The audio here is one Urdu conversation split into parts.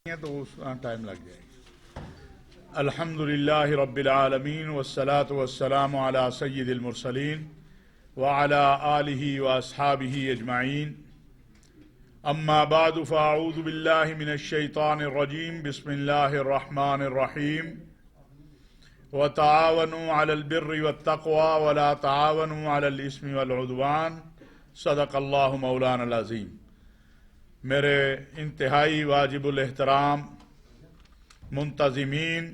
تو اس ٹائم لگ جائے گا۔ الحمدللہ رب العالمین والصلاة والسلام علی سید المرسلین وعلی آلہ واصحابہ اجمعین، اما بعد فاعوذ باللہ من الشیطان الرجیم، بسم اللہ الرحمن الرحیم، وتعاونوا علی البر والتقوی ولا تعاونوا علی الاسم والعدوان، صدق اللہ مولانا العظیم۔ میرے انتہائی واجب الاحترام منتظمین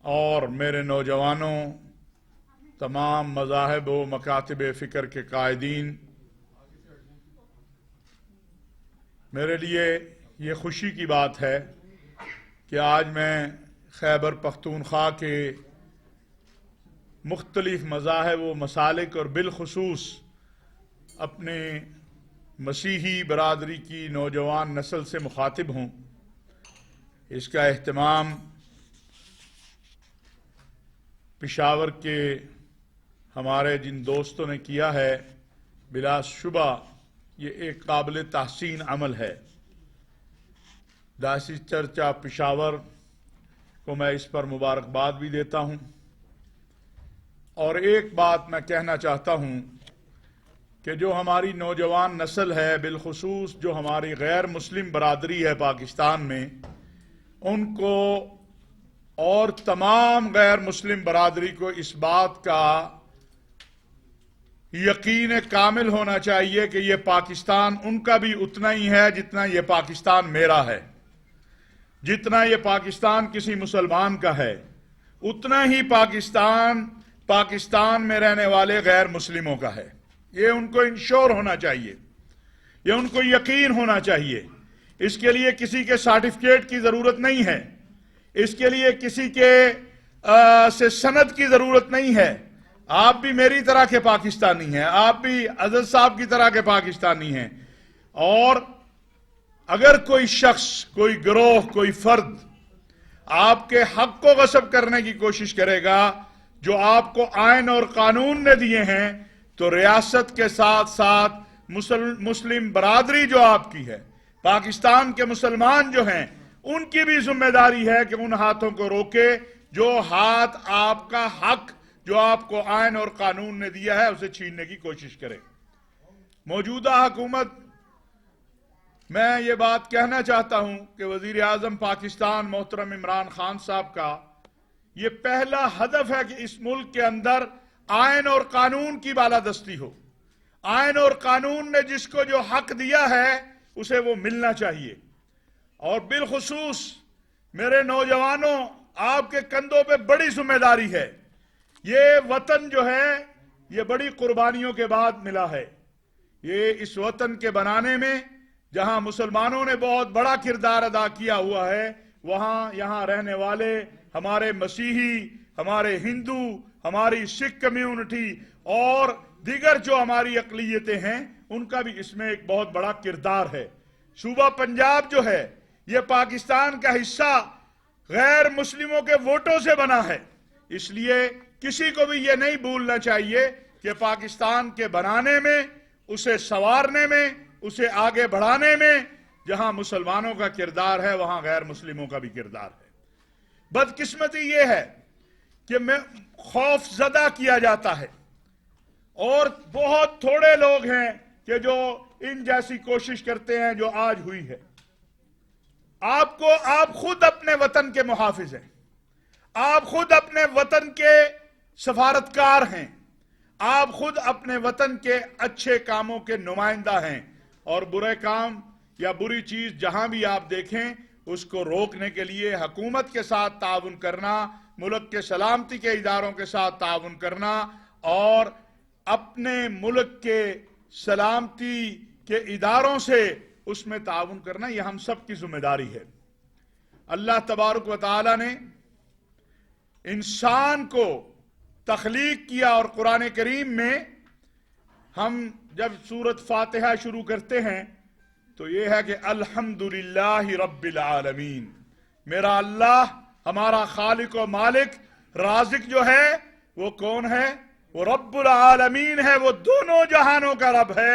اور میرے نوجوانوں، تمام مذاہب و مکاتب فکر کے قائدین، میرے لیے یہ خوشی کی بات ہے کہ آج میں خیبر پختونخوا کے مختلف مذاہب و مسالک اور بالخصوص اپنے مسیحی برادری کی نوجوان نسل سے مخاطب ہوں۔ اس کا اہتمام پشاور کے ہمارے جن دوستوں نے کیا ہے، بلا شبہ یہ ایک قابل تحسین عمل ہے۔ داسی چرچ آف پشاور کو میں اس پر مبارکباد بھی دیتا ہوں، اور ایک بات میں کہنا چاہتا ہوں کہ جو ہماری نوجوان نسل ہے، بالخصوص جو ہماری غیر مسلم برادری ہے پاکستان میں، ان کو اور تمام غیر مسلم برادری کو اس بات کا یقین کامل ہونا چاہیے کہ یہ پاکستان ان کا بھی اتنا ہی ہے جتنا یہ پاکستان میرا ہے، جتنا یہ پاکستان کسی مسلمان کا ہے، اتنا ہی پاکستان میں رہنے والے غیر مسلموں کا ہے۔ یہ ان کو انشور ہونا چاہیے، یہ ان کو یقین ہونا چاہیے۔ اس کے لیے کسی کے سرٹیفکیٹ کی ضرورت نہیں ہے، اس کے لیے کسی کے سے سند کی ضرورت نہیں ہے۔ آپ بھی میری طرح کے پاکستانی ہیں، آپ بھی عزت صاحب کی طرح کے پاکستانی ہیں، اور اگر کوئی شخص، کوئی گروہ، کوئی فرد آپ کے حق کو غصب کرنے کی کوشش کرے گا جو آپ کو آئین اور قانون نے دیے ہیں، تو ریاست کے ساتھ ساتھ مسلم برادری جو آپ کی ہے، پاکستان کے مسلمان جو ہیں، ان کی بھی ذمہ داری ہے کہ ان ہاتھوں کو روکے جو ہاتھ آپ کا حق جو آپ کو آئین اور قانون نے دیا ہے اسے چھیننے کی کوشش کرے۔ موجودہ حکومت، میں یہ بات کہنا چاہتا ہوں کہ وزیر اعظم پاکستان محترم عمران خان صاحب کا یہ پہلا ہدف ہے کہ اس ملک کے اندر آئین اور قانون کی بالادستی ہو۔ آئین اور قانون نے جس کو جو حق دیا ہے اسے وہ ملنا چاہیے۔ اور بالخصوص میرے نوجوانوں، آپ کے کندھوں پہ بڑی ذمہ داری ہے۔ یہ وطن جو ہے یہ بڑی قربانیوں کے بعد ملا ہے۔ یہ اس وطن کے بنانے میں جہاں مسلمانوں نے بہت بڑا کردار ادا کیا ہوا ہے، وہاں یہاں رہنے والے ہمارے مسیحی، ہمارے ہندو، ہماری سکھ کمیونٹی اور دیگر جو ہماری اقلیتیں ہیں، ان کا بھی اس میں ایک بہت بڑا کردار ہے۔ صوبہ پنجاب جو ہے یہ پاکستان کا حصہ غیر مسلموں کے ووٹوں سے بنا ہے، اس لیے کسی کو بھی یہ نہیں بھولنا چاہیے کہ پاکستان کے بنانے میں، اسے سنوارنے میں، اسے آگے بڑھانے میں جہاں مسلمانوں کا کردار ہے وہاں غیر مسلموں کا بھی کردار ہے۔ بدقسمتی یہ ہے کہ خوف زدہ کیا جاتا ہے، اور بہت تھوڑے لوگ ہیں کہ جو ان جیسی کوشش کرتے ہیں جو آج ہوئی ہے۔ آپ خود اپنے وطن کے محافظ ہیں، آپ خود اپنے وطن کے سفارتکار ہیں، آپ خود اپنے وطن کے اچھے کاموں کے نمائندہ ہیں، اور برے کام یا بری چیز جہاں بھی آپ دیکھیں اس کو روکنے کے لیے حکومت کے ساتھ تعاون کرنا، ملک کے سلامتی کے اداروں کے ساتھ تعاون کرنا، اور اپنے ملک کے سلامتی کے اداروں سے اس میں تعاون کرنا، یہ ہم سب کی ذمہ داری ہے۔ اللہ تبارک و تعالی نے انسان کو تخلیق کیا، اور قرآن کریم میں ہم جب سورۃ فاتحہ شروع کرتے ہیں تو یہ ہے کہ الحمدللہ رب العالمین، میرا اللہ، ہمارا خالق و مالک، رازق جو ہے وہ کون ہے؟ وہ رب العالمین ہے، وہ دونوں جہانوں کا رب ہے،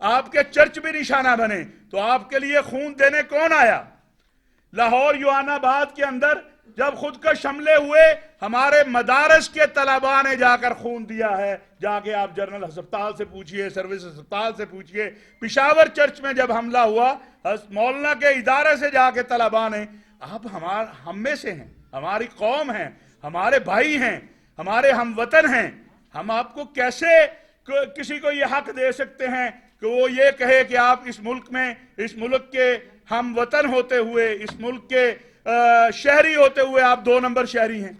آپ کے چرچ بھی نشانہ بنے، تو آپ کے لیے خون دینے کون آیا؟ لاہور یوان آباد کے اندر جب خودکش حملے ہوئے، ہمارے مدارس کے طلباء نے جا کر خون دیا ہے۔ جا کے آپ جنرل ہسپتال سے پوچھئے، سروس ہسپتال سے پوچھئے، پشاور چرچ میں جب حملہ ہوا، مولانا کے ادارے سے جا کے طلباء نے، آپ ہم میں سے ہیں، ہماری قوم ہیں، ہمارے بھائی ہیں، ہمارے ہم وطن ہیں، ہم آپ کو کیسے کسی کو یہ حق دے سکتے ہیں کہ وہ یہ کہے کہ آپ اس ملک میں، اس ملک کے ہم وطن ہوتے ہوئے، اس ملک کے شہری ہوتے ہوئے آپ 2 نمبر شہری ہیں؟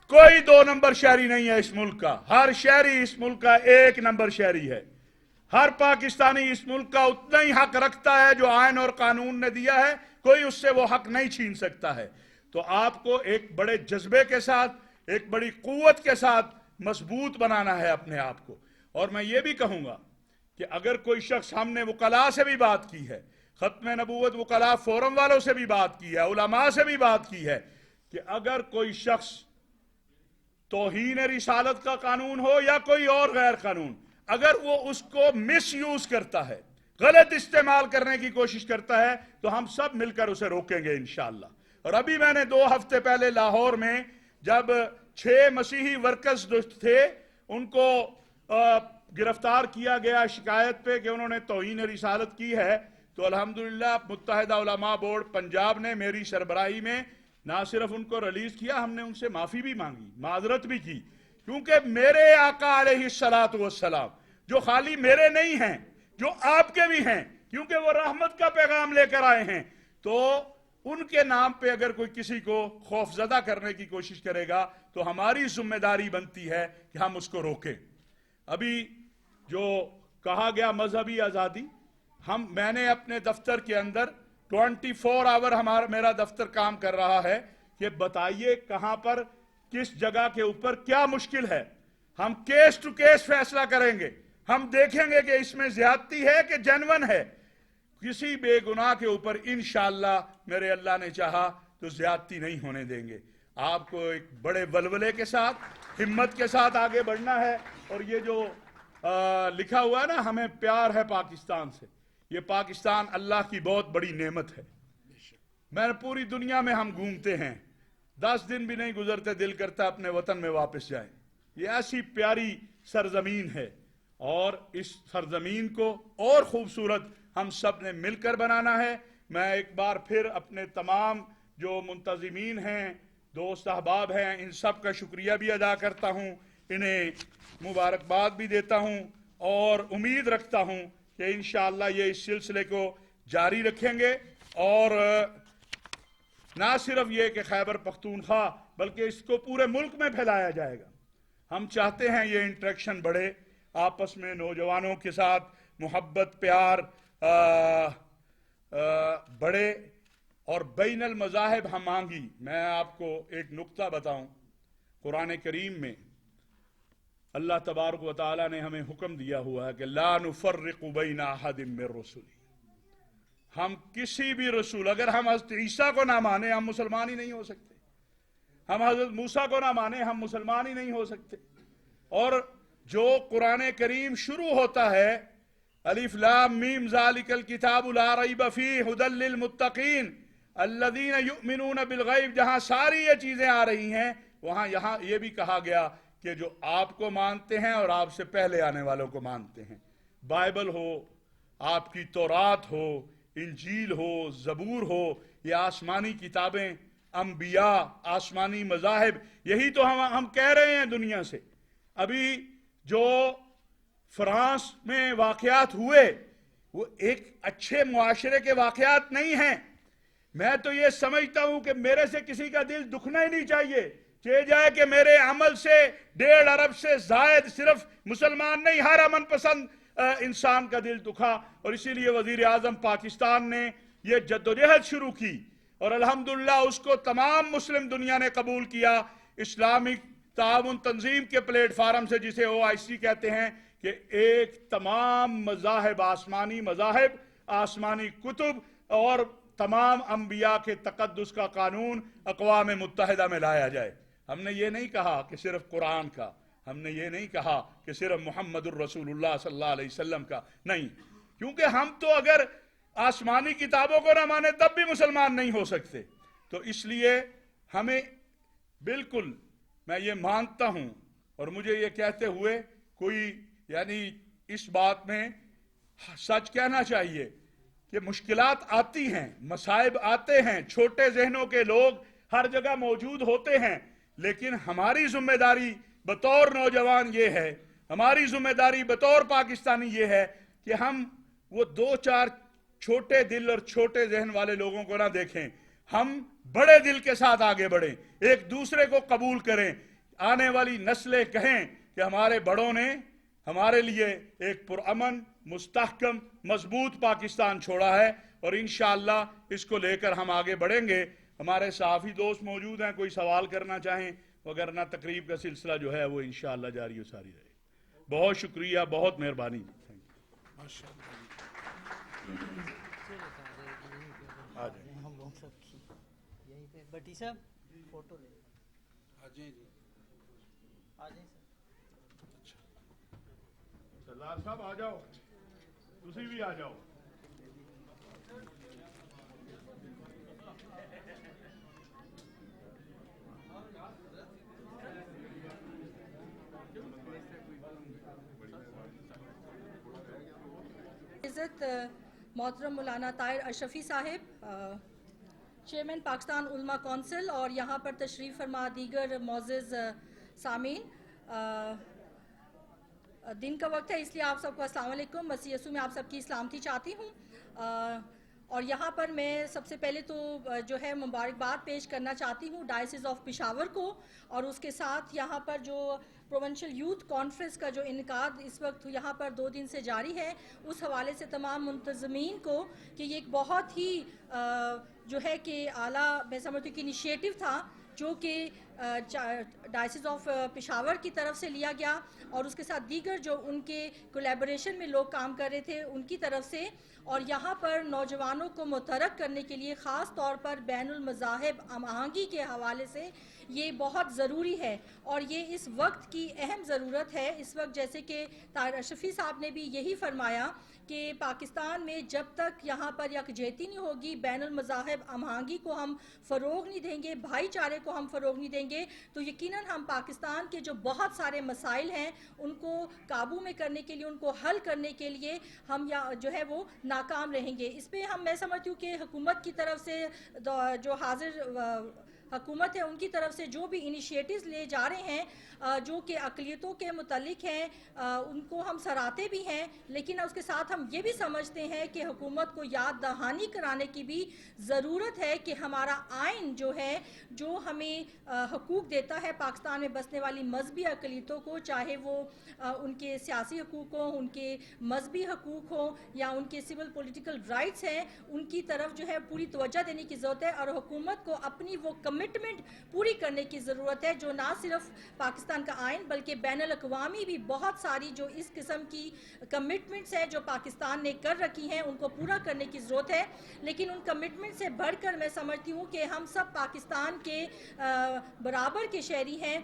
کوئی 2 نمبر شہری نہیں ہے اس ملک کا، ہر شہری اس ملک کا 1 نمبر شہری ہے۔ ہر پاکستانی اس ملک کا اتنا ہی حق رکھتا ہے جو آئین اور قانون نے دیا ہے، کوئی اس سے وہ حق نہیں چھین سکتا ہے۔ تو آپ کو ایک بڑے جذبے کے ساتھ، ایک بڑی قوت کے ساتھ مضبوط بنانا ہے اپنے آپ کو۔ اور میں یہ بھی کہوں گا کہ اگر کوئی شخص، ہم نے وکلاء سے بھی بات کی ہے، ختم نبوت وکلاء فورم والوں سے بھی بات کی ہے، علماء سے بھی بات کی ہے، کہ اگر کوئی شخص توہین رسالت کا قانون ہو یا کوئی اور غیر قانون، اگر وہ اس کو مس یوز کرتا ہے، غلط استعمال کرنے کی کوشش کرتا ہے، تو ہم سب مل کر اسے روکیں گے انشاءاللہ۔ اور ابھی میں نے 2 ہفتے پہلے لاہور میں جب 6 مسیحی ورکرز تھے، ان کو گرفتار کیا گیا شکایت پہ کہ انہوں نے توہین رسالت کی ہے، تو الحمدللہ متحدہ علماء بورڈ پنجاب نے میری سربراہی میں نہ صرف ان کو ریلیز کیا، ہم نے ان سے معافی بھی مانگی، معذرت بھی کی، کیونکہ میرے آقا علیہ السلام جو خالی میرے نہیں ہیں، جو آپ کے بھی ہیں، کیونکہ وہ رحمت کا پیغام لے کر آئے ہیں، تو ان کے نام پہ اگر کوئی کسی کو خوف زدہ کرنے کی کوشش کرے گا تو ہماری ذمہ داری بنتی ہے کہ ہم اس کو روکیں۔ ابھی جو کہا گیا مذہبی آزادی، میں نے اپنے دفتر کے اندر 24 آور میرا دفتر کام کر رہا ہے کہ بتائیے کہاں پر، کس جگہ کے اوپر کیا مشکل ہے، ہم کیس ٹو کیس فیصلہ کریں گے، ہم دیکھیں گے کہ اس میں زیادتی ہے کہ جنون ہے، کسی بے گناہ کے اوپر انشاءاللہ میرے اللہ نے چاہا تو زیادتی نہیں ہونے دیں گے۔ آپ کو ایک بڑے ولولے کے ساتھ، ہمت کے ساتھ آگے بڑھنا ہے۔ اور یہ جو لکھا ہوا ہے نا، ہمیں پیار ہے پاکستان سے، یہ پاکستان اللہ کی بہت بڑی نعمت ہے۔ میں پوری دنیا میں ہم گھومتے ہیں، 10 دن بھی نہیں گزرتے دل کرتا اپنے وطن میں واپس جائیں۔ یہ ایسی پیاری سرزمین ہے، اور اس سرزمین کو اور خوبصورت ہم سب نے مل کر بنانا ہے۔ میں ایک بار پھر اپنے تمام جو منتظمین ہیں، دوست احباب ہیں، ان سب کا شکریہ بھی ادا کرتا ہوں، انہیں مبارکباد بھی دیتا ہوں، اور امید رکھتا ہوں کہ انشاءاللہ یہ اس سلسلے کو جاری رکھیں گے، اور نہ صرف یہ کہ خیبر پختونخوا بلکہ اس کو پورے ملک میں پھیلایا جائے گا۔ ہم چاہتے ہیں یہ انٹریکشن بڑھے، آپس میں نوجوانوں کے ساتھ محبت، پیار بڑھے، اور بین المذاہب ہم مانگی۔ میں آپ کو ایک نقطہ بتاؤں، قرآن کریم میں اللہ تبارک و تعالی نے ہمیں حکم دیا ہوا ہے کہ لا نفرق بین احد من رسل، ہم کسی بھی رسول، اگر ہم حضرت عیسیٰ کو نہ مانے ہم مسلمان ہی نہیں ہو سکتے، ہم حضرت موسیٰ کو نہ مانے ہم مسلمان ہی نہیں ہو سکتے۔ اور جو قرآن کریم شروع ہوتا ہے الف لام میم ذالک الکتاب لا ریب فیہ ھدی للمتقین الذین یؤمنون بالغیب، جہاں ساری یہ چیزیں آ رہی ہیں، وہاں یہاں یہ بھی کہا گیا کہ جو آپ کو مانتے ہیں اور آپ سے پہلے آنے والوں کو مانتے ہیں، بائبل ہو، آپ کی تورات ہو، انجیل ہو، زبور ہو، یہ آسمانی کتابیں، انبیاء، آسمانی مذاہب، یہی تو ہم کہہ رہے ہیں دنیا سے۔ ابھی جو فرانس میں واقعات ہوئے وہ ایک اچھے معاشرے کے واقعات نہیں ہیں۔ میں تو یہ سمجھتا ہوں کہ میرے سے کسی کا دل دکھنا ہی نہیں چاہیے، چاہے جائے کہ میرے عمل سے 1.5 ارب سے زائد صرف مسلمان نہیں، ہر امن پسند انسان کا دل دکھا۔ اور اسی لیے وزیر اعظم پاکستان نے یہ جدوجہد شروع کی، اور الحمدللہ اس کو تمام مسلم دنیا نے قبول کیا، اسلامک تعاون تنظیم کے پلیٹ فارم سے، جسے OIC کہتے ہیں، کہ ایک تمام مذاہب، آسمانی مذاہب، آسمانی کتب اور تمام انبیاء کے تقدس کا قانون اقوام متحدہ میں لایا جائے۔ ہم نے یہ نہیں کہا کہ صرف قرآن کا، ہم نے یہ نہیں کہا کہ صرف محمد الرسول اللہ صلی اللہ علیہ وسلم کا نہیں، کیونکہ ہم تو اگر آسمانی کتابوں کو نہ مانے تب بھی مسلمان نہیں ہو سکتے. تو اس لیے ہمیں بالکل میں یہ مانتا ہوں، اور مجھے یہ کہتے ہوئے کوئی یعنی اس بات میں سچ کہنا چاہیے کہ مشکلات آتی ہیں، مصائب آتے ہیں، چھوٹے ذہنوں کے لوگ ہر جگہ موجود ہوتے ہیں، لیکن ہماری ذمہ داری بطور نوجوان یہ ہے، ہماری ذمہ داری بطور پاکستانی یہ ہے کہ ہم وہ دو چار چھوٹے دل اور چھوٹے ذہن والے لوگوں کو نہ دیکھیں، ہم بڑے دل کے ساتھ آگے بڑھیں، ایک دوسرے کو قبول کریں. آنے والی نسلیں کہیں کہ ہمارے بڑوں نے ہمارے لیے ایک پرامن، مستحکم، مضبوط پاکستان چھوڑا ہے، اور انشاءاللہ اس کو لے کر ہم آگے بڑھیں گے. ہمارے صحافی دوست موجود ہیں، کوئی سوال کرنا چاہیں، وگرنہ تقریب کا سلسلہ جو ہے وہ انشاءاللہ جاری و ساری رہے. بہت شکریہ، بہت مہربانی. ہم لوگ سب کی یہیں پہ بٹی صاحب فوٹو لے آ جائیں سردار صاحب آ جاؤ، تسی بھی آ جاؤ. عزت محترم مولانا طاہر اشرفی صاحب، چیئرمین پاکستان علماء کونسل، اور یہاں پر تشریف فرما دیگر معزز سامعین، دن کا وقت ہے اس لیے آپ سب کو السلام علیکم. مسیح یسوع میں آپ سب کی سلامتی چاہتی ہوں. اور یہاں پر میں سب سے پہلے تو جو ہے مبارکباد پیش کرنا چاہتی ہوں ڈائسس آف پشاور کو، اور اس کے ساتھ یہاں پر جو پروونشل یوتھ کانفرنس کا جو انعقاد اس وقت یہاں پر 2 دن سے جاری ہے، اس حوالے سے تمام منتظمین کو کہ یہ ایک بہت ہی جو ہے کہ اعلیٰ میں سمجھتی ہوں کہ انیشیٹو تھا جو کہ ڈائسس آف پشاور کی طرف سے لیا گیا، اور اس کے ساتھ دیگر جو ان کے کولیبوریشن میں لوگ کام کر رہے تھے ان کی طرف سے. اور یہاں پر نوجوانوں کو متحرک کرنے کے لیے خاص طور پر بین المذاہب ہم آہنگی کے حوالے سے یہ بہت ضروری ہے، اور یہ اس وقت کی اہم ضرورت ہے. اس وقت جیسے کہ طاہر اشرفی صاحب نے بھی یہی فرمایا کہ پاکستان میں جب تک یہاں پر یکجہتی نہیں ہوگی، بین المذاہب ہم آہنگی کو ہم فروغ نہیں دیں گے، بھائی چارے کو ہم فروغ نہیں دیں گے، تو یقیناً ہم پاکستان کے جو بہت سارے مسائل ہیں ان کو قابو میں کرنے کے لیے، ان کو حل کرنے کے لیے ہم جو ہے وہ ناکام رہیں گے. اس پہ میں سمجھتی ہوں کہ حکومت کی طرف سے جو حاضر حکومت ہے ان کی طرف سے جو بھی انیشیٹیوز لے جا رہے ہیں جو کہ اقلیتوں کے متعلق ہیں ان کو ہم سراہتے بھی ہیں، لیکن اس کے ساتھ ہم یہ بھی سمجھتے ہیں کہ حکومت کو یاد دہانی کرانے کی بھی ضرورت ہے کہ ہمارا آئین جو ہے جو ہمیں حقوق دیتا ہے پاکستان میں بسنے والی مذہبی اقلیتوں کو، چاہے وہ ان کے سیاسی حقوق ہوں، ان کے مذہبی حقوق ہوں، یا ان کے سول پولیٹیکل رائٹس ہیں، ان کی طرف جو ہے پوری توجہ دینے کی ضرورت ہے، اور حکومت کو اپنی وہ کمٹمنٹ پوری کرنے کی ضرورت ہے جو نہ صرف پاکستان کا آئین بلکہ بین الاقوامی بھی بہت ساری جو اس قسم کی کمٹمنٹس ہیں جو پاکستان نے کر رکھی ہیں ان کو پورا کرنے کی ضرورت ہے. لیکن ان کمٹمنٹ سے بڑھ کر میں سمجھتی ہوں کہ ہم سب پاکستان کے برابر کے شہری ہیں،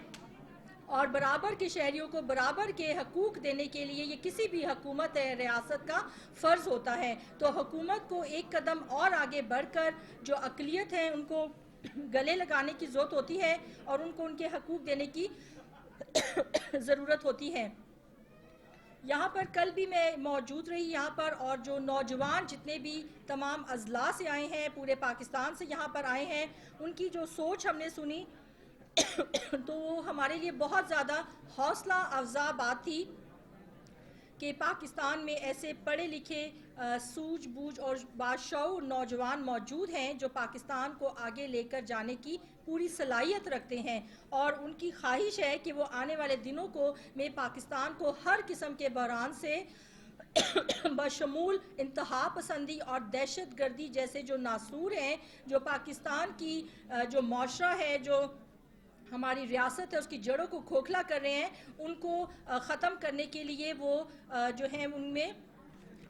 اور برابر کے شہریوں کو برابر کے حقوق دینے کے لیے یہ کسی بھی حکومت ریاست کا فرض ہوتا ہے. تو حکومت کو ایک قدم اور آگے بڑھ کر جو اقلیت ہیں ان کو گلے لگانے کی ضرورت ہوتی ہے اور ان کو ان کے حقوق دینے کی ضرورت ہوتی ہے. یہاں پر کل بھی میں موجود رہی یہاں پر، اور جو نوجوان جتنے بھی تمام اضلاع سے آئے ہیں، پورے پاکستان سے یہاں پر آئے ہیں، ان کی جو سوچ ہم نے سنی تو وہ ہمارے لیے بہت زیادہ حوصلہ افزا بات تھی کہ پاکستان میں ایسے پڑھے لکھے سوجھ بوجھ اور باشعور نوجوان موجود ہیں جو پاکستان کو آگے لے کر جانے کی پوری صلاحیت رکھتے ہیں، اور ان کی خواہش ہے کہ وہ آنے والے دنوں کو میں پاکستان کو ہر قسم کے بحران سے بشمول انتہا پسندی اور دہشت گردی جیسے جو ناسور ہیں جو پاکستان کی جو معاشرہ ہے، جو ہماری ریاست ہے، اس کی جڑوں کو کھوکھلا کر رہے ہیں، ان کو ختم کرنے کے لیے وہ جو ہیں ان میں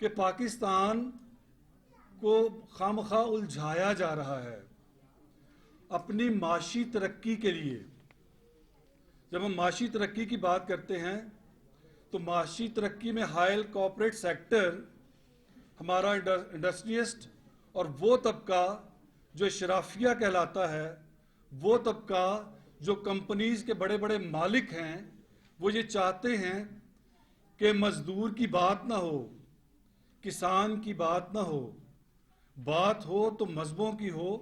کہ پاکستان کو خامخواہ الجھایا جا رہا ہے اپنی معاشی ترقی کے لیے. جب ہم معاشی ترقی کی بات کرتے ہیں تو معاشی ترقی میں حائل کارپوریٹ سیکٹر، ہمارا انڈسٹریسٹ اور وہ طبقہ جو اشرافیہ کہلاتا ہے، وہ طبقہ جو کمپنیز کے بڑے بڑے مالک ہیں، وہ یہ چاہتے ہیں کہ مزدور کی بات نہ ہو، کسان کی بات نہ ہو، بات ہو تو مذہبوں کی ہو،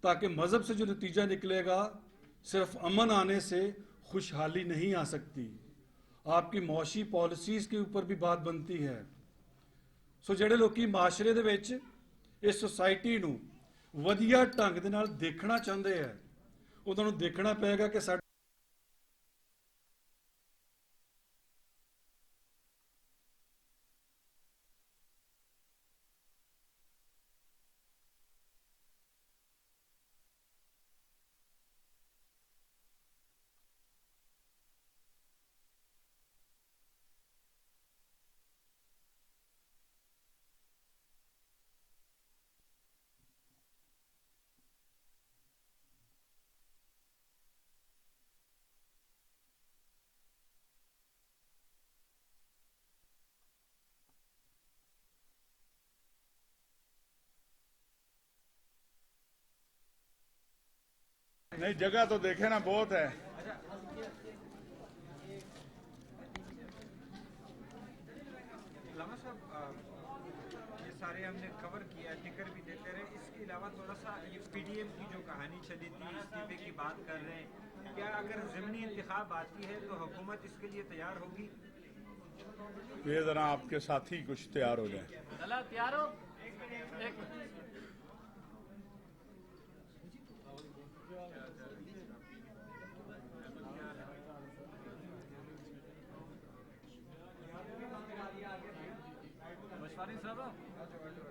تاکہ مذہب سے جو نتیجہ نکلے گا صرف امن آنے سے خوشحالی نہیں آ سکتی. آپ کی معاشی پالیسیز کے اوپر بھی بات بنتی ہے. سو ਜਿਹੜੇ ਲੋਕੀ معاشرے ਦੇ ਵਿੱਚ ਇਸ ਸੋਸਾਇਟੀ ਨੂੰ ਵਧੀਆ ਢੰਗ ਦੇ ਨਾਲ ਦੇਖਣਾ ਚਾਹੁੰਦੇ ਹੈ, ਉਹਨਾਂ ਨੂੰ ਦੇਖਣਾ ਪਏਗਾ ਕਿ ਸਾਡੇ نہیں جگہ تو دیکھے نا بہت ہے. علامہ صاحب یہ سارے ہم نے کور کیا، ذکر بھی دیتے رہے. اس کے علاوہ تھوڑا سا یہ پی ڈی ایم کی جو کہانی چلی تھی، استعفے کی بات کر رہے ہیں، کیا اگر ضمنی انتخاب آتی ہے تو حکومت اس کے لیے تیار ہوگی؟ یہ ذرا آپ کے ساتھی کچھ تیار ہو جائیں. تیار ہو.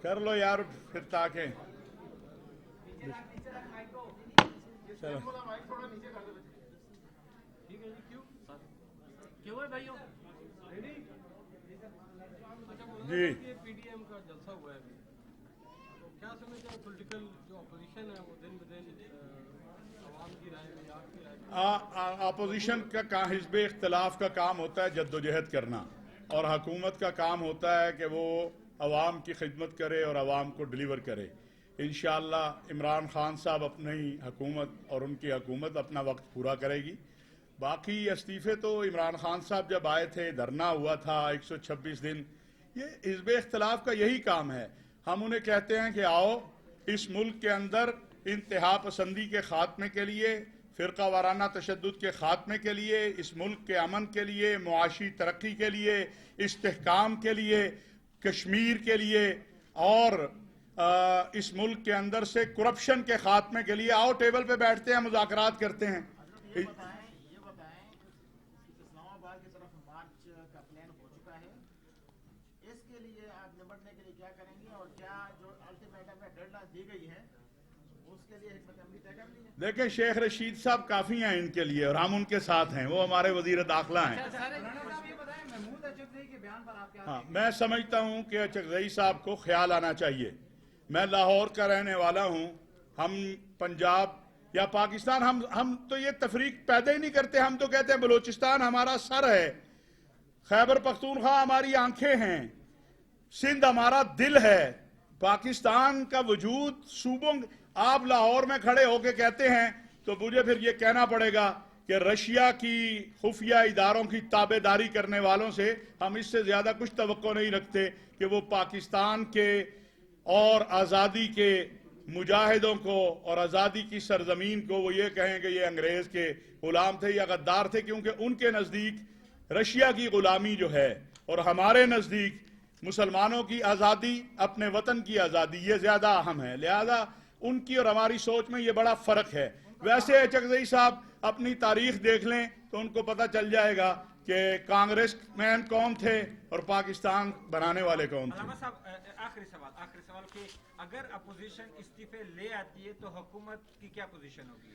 کر لو یار پھر تاکہ چلو. جی پی ڈی ایم کا جلسہ ہوا ہے ابھی، تو کیا سمجھتے ہیں پولیٹیکل جو اپوزیشن ہے وہ دن بدن عوام کی رائے میں، آپ کی رائے میں؟ اپوزیشن کا حزب اختلاف کا کام ہوتا ہے جدوجہد کرنا، اور حکومت کا کام ہوتا ہے کہ وہ عوام کی خدمت کرے اور عوام کو ڈیلیور کرے. انشاءاللہ عمران خان صاحب اپنی حکومت اور ان کی حکومت اپنا وقت پورا کرے گی. باقی استعفے تو عمران خان صاحب جب آئے تھے دھرنا ہوا تھا 126 دن. یہ حزب اختلاف کا یہی کام ہے. ہم انہیں کہتے ہیں کہ آؤ اس ملک کے اندر انتہا پسندی کے خاتمے کے لیے، فرقہ وارانہ تشدد کے خاتمے کے لیے، اس ملک کے امن کے لیے، معاشی ترقی کے لیے، استحکام کے لیے، کشمیر کے لیے، اور اس ملک کے اندر سے کرپشن کے خاتمے کے لیے آؤ ٹیبل پہ بیٹھتے ہیں، مذاکرات کرتے ہیں. یہ بتائیں اسلام آباد کی طرف مارچ کا پلان ہو چکا ہے، اس کے لیے آپ نمٹنے کے لیے کیا کریں گے، اور کیا جو الٹیمیٹم میں ڈیڈ لائن دی گئی ہے اس کے لیے حکمت عملی طے کر لی ہے؟ دیکھیں شیخ رشید صاحب کافی ہیں ان کے لیے، اور ہم ان کے ساتھ ہیں، وہ ہمارے وزیر داخلہ ہیں. ہاں میں سمجھتا ہوں کہ اچکزئی صاحب کو خیال آنا چاہیے. میں لاہور کا رہنے والا ہوں، ہم پنجاب یا پاکستان ہم تو یہ تفریق پیدا ہی نہیں کرتے. ہم تو کہتے ہیں بلوچستان ہمارا سر ہے، خیبر پختونخوا ہماری آنکھیں ہیں، سندھ ہمارا دل ہے. پاکستان کا وجود صوبوں، آپ لاہور میں کھڑے ہو کے کہتے ہیں تو مجھے پھر یہ کہنا پڑے گا کہ رشیا کی خفیہ اداروں کی تابع داری کرنے والوں سے ہم اس سے زیادہ کچھ توقع نہیں رکھتے کہ وہ پاکستان کے اور آزادی کے مجاہدوں کو اور آزادی کی سرزمین کو وہ یہ کہیں کہ یہ انگریز کے غلام تھے یا غدار تھے، کیونکہ ان کے نزدیک رشیا کی غلامی جو ہے اور ہمارے نزدیک مسلمانوں کی آزادی، اپنے وطن کی آزادی، یہ زیادہ اہم ہے. لہذا ان کی اور ہماری سوچ میں یہ بڑا فرق ہے. ویسے اچکزئی صاحب اپنی تاریخ دیکھ لیں تو ان کو پتہ چل جائے گا کہ کانگریس مین کون تھے اور پاکستان بنانے والے کون تھے. علامہ صاحب آخری سوال کہ اگر اپوزیشن استعفے لے آتی ہے تو حکومت کی کیا پوزیشن ہوگی؟